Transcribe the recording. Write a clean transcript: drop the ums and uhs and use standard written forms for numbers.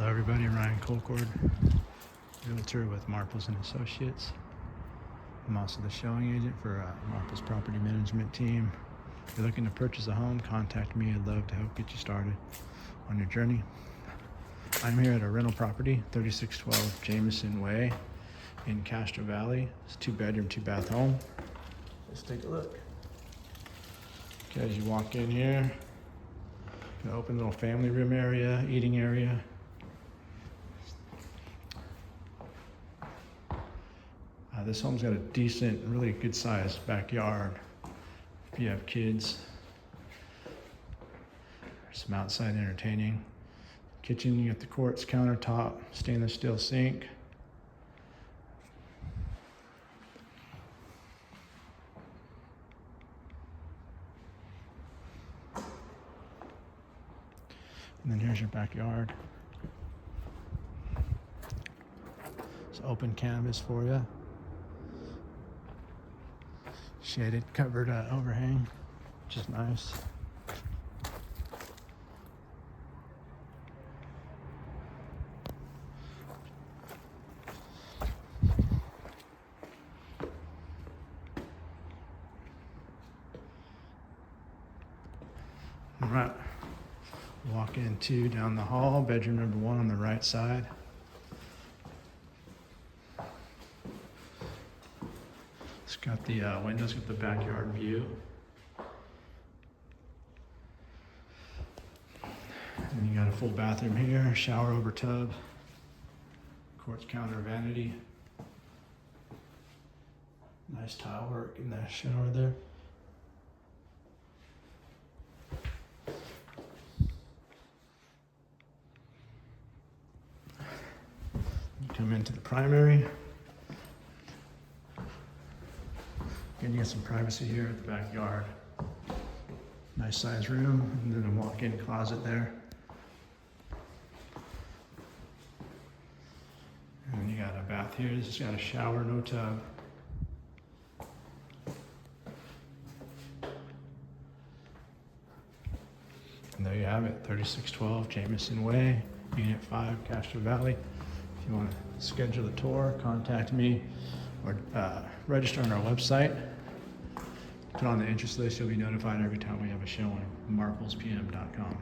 Hello everybody, Ryan Colcord, realtor with Marples and Associates. I'm also the showing agent for Marples Property Management Team. If you're looking to purchase a home, contact me. I'd love to help get you started on your journey. I'm here at a rental property, 3612 Jamison Way in Castro Valley. It's a 2-bedroom, 2-bath home. Let's take a look. Okay, as you walk in here, an open little family room area, eating area. This home's got a decent, really good sized backyard. If you have kids, there's some outside entertaining. Kitchen, you got the quartz countertop, stainless steel sink. And then here's your backyard. It's open canvas for you. Shaded, covered overhang, which is nice. All right, walk into down the hall, bedroom number 1 on the right side. It's got the windows with the backyard view. And you got a full bathroom here, shower over tub, quartz counter vanity. Nice tile work in the shower there. You come into the primary. And you get some privacy here at the backyard. Nice size room, and then a walk-in closet there. And you got a bath here. This has got a shower, no tub. And there you have it, 3612 Jamison Way, Unit 5, Castro Valley. If you want to schedule a tour, contact me or register on our website. Put on the interest list, you'll be notified every time we have a showing, marplespm.com.